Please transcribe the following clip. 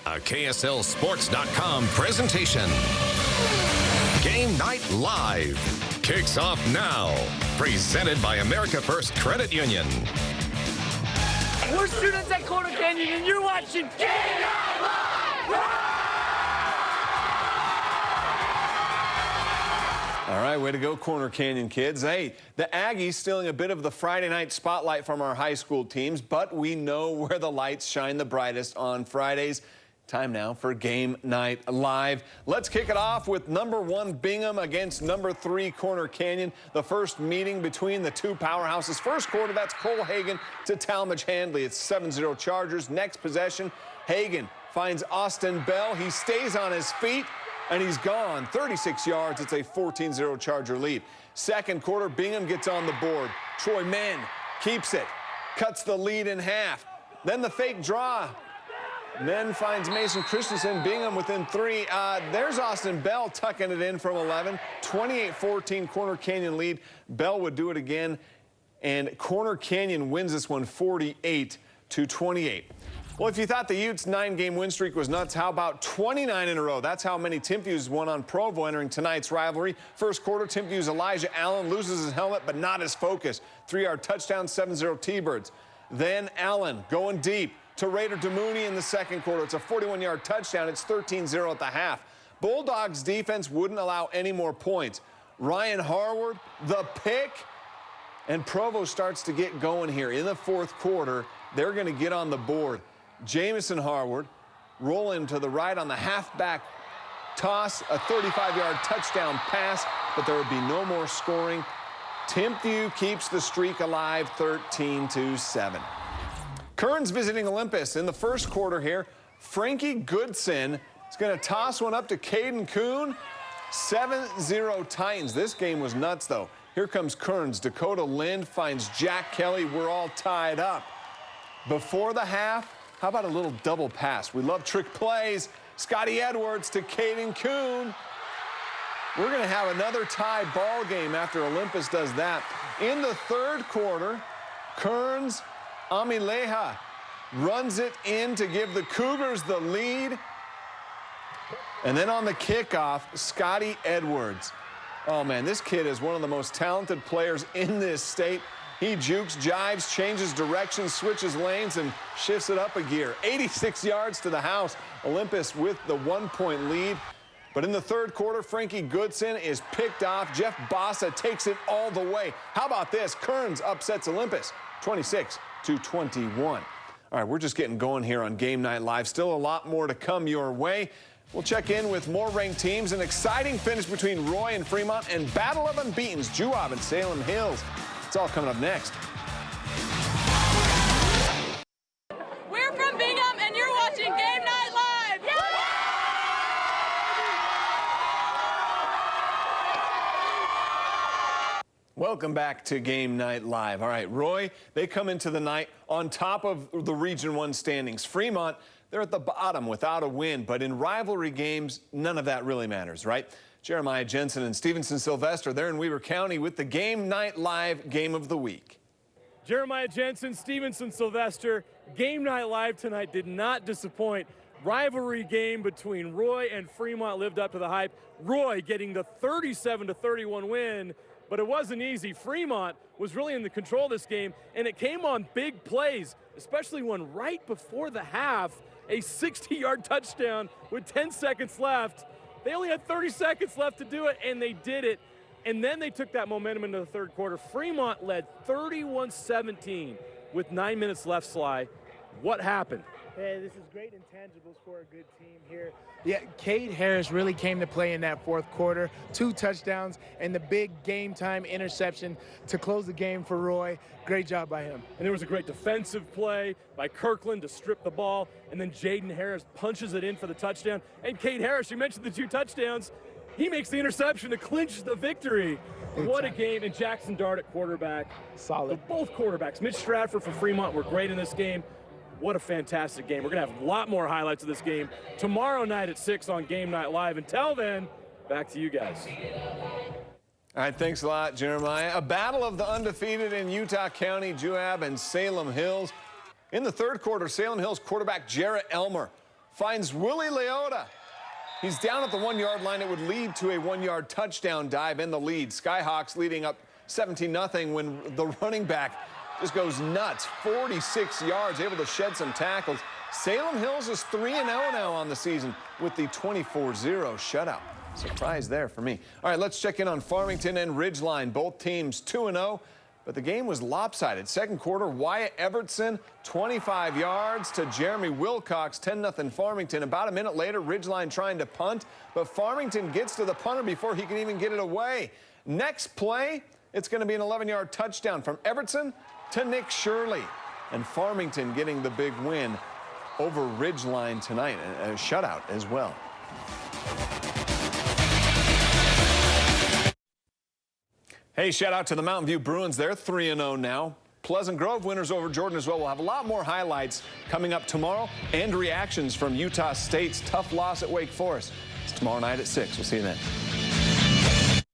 A KSLSports.com presentation. Game Night Live kicks off now. Presented by America First Credit Union. We're students at Corner Canyon, and you're watching Game Night Live! All right, way to go, Corner Canyon kids. Hey, the Aggies stealing a bit of the Friday night spotlight from our high school teams, but we know where the lights shine the brightest on Fridays. Time now for Game Night Live. Let's kick it off with #1 Bingham against #3 Corner Canyon. The first meeting between the two powerhouses. First quarter, that's Cole Hagan to Talmadge Handley. It's 7-0 Chargers. Next possession, Hagan finds Austin Bell. He stays on his feet, and he's gone. 36 yards. It's a 14-0 Charger lead. Second quarter, Bingham gets on the board. Troy Menn keeps it, cuts the lead in half. Then the fake draw. Menn finds Mason Christensen. Bingham within 3. There's Austin Bell tucking it in from 11. 28-14 Corner Canyon lead. Bell would do it again, and Corner Canyon wins this one 48-28. Well, if you thought the Utes' 9-game win streak was nuts, how about 29 in a row? That's how many Timpviews won on Provo entering tonight's rivalry. First quarter, Timpview's Elijah Allen loses his helmet, but not his focus. 3-yard touchdown, 7-0 T-Birds. Then Allen going deep to Raider DeMooney in the second quarter. It's a 41-yard touchdown. It's 13-0 at the half. Bulldogs defense wouldn't allow any more points. Ryan Harward, the pick, and Provo starts to get going here. In the fourth quarter, they're going to get on the board. Jamison Harward rolling to the right on the halfback toss, a 35-yard touchdown pass, but there would be no more scoring. Timpview keeps the streak alive, 13-7. Kearns visiting Olympus in the first quarter here. Frankie Goodson is going to toss one up to Caden Kuhn. 7-0 Titans. This game was nuts, though. Here comes Kearns. Dakota Lind finds Jack Kelly. We're all tied up. Before the half, how about a little double pass? We love trick plays. Scotty Edwards to Caden Kuhn. We're going to have another tie ball game after Olympus does that. In the third quarter, Kearns Amileha runs it in to give the Cougars the lead. And then on the kickoff, Scotty Edwards. Oh, man, this kid is one of the most talented players in this state. He jukes, jives, changes direction, switches lanes, and shifts it up a gear. 86 yards to the house. Olympus with the 1-point lead. But in the third quarter, Frankie Goodson is picked off. Jeff Bossa takes it all the way. How about this? Kearns upsets Olympus 26-21. All right, we're just getting going here on Game Night Live. Still a lot more to come your way. We'll check in with more ranked teams. An exciting finish between Roy and Fremont, and battle of unbeatens, Juab and Salem Hills. It's all coming up next. We're from Bingham, and you're watching Game Night Live. Yeah! Welcome back to Game Night Live. All right, Roy, they come into the night on top of the Region 1 standings. Fremont, they're at the bottom without a win, but in rivalry games, none of that really matters, right? Jeremiah Jensen and Stevenson Sylvester, they're in Weaver County with the Game Night Live Game of the Week. Jeremiah Jensen, Stevenson Sylvester, Game Night Live tonight did not disappoint. Rivalry game between Roy and Fremont lived up to the hype. Roy getting the 37-31 win, but it wasn't easy. Fremont was really in the control of this game, and it came on big plays, especially one right before the half, a 60-yard touchdown with 10 seconds left. They only had 30 seconds left to do it, and they did it. And then they took that momentum into the third quarter. Fremont led 31-17 with 9 minutes left, Sly. What happened? Hey, this is great intangibles for a good team here. Yeah, Cade Harris really came to play in that fourth quarter. 2 touchdowns and the big game-time interception to close the game for Roy. Great job by him. And there was a great defensive play by Kirkland to strip the ball, and then Jaden Harris punches it in for the touchdown. And Cade Harris, you mentioned the 2 touchdowns. He makes the interception to clinch the victory. What a game. And Jackson Dart at quarterback. Solid. So both quarterbacks, Mitch Stratford for Fremont, were great in this game. What a fantastic game. We're going to have a lot more highlights of this game tomorrow night at 6 on Game Night Live. Until then, back to you guys. All right, thanks a lot, Jeremiah. A battle of the undefeated in Utah County, Juab and Salem Hills. In the third quarter, Salem Hills quarterback Jarrett Elmer finds Willie Leota. He's down at the 1-yard line. It would lead to a 1-yard touchdown dive in the lead. Skyhawks leading up 17-0 when the running back just goes nuts. 46 yards, able to shed some tackles. Salem Hills is 3-0 now on the season with the 24-0 shutout. Surprise there for me. All right, let's check in on Farmington and Ridgeline. Both teams 2-0, but the game was lopsided. Second quarter, Wyatt Evertson, 25 yards to Jeremy Wilcox, 10-0 Farmington. About a minute later, Ridgeline trying to punt, but Farmington gets to the punter before he can even get it away. Next play, it's going to be an 11-yard touchdown from Evertson to Nick Shirley. And Farmington getting the big win over Ridgeline tonight, a shutout as well. Hey, shout out to the Mountain View Bruins. They're 3-0 now. Pleasant Grove winners over Jordan as well. We'll have a lot more highlights coming up tomorrow and reactions from Utah State's tough loss at Wake Forest. It's tomorrow night at 6. We'll see you then.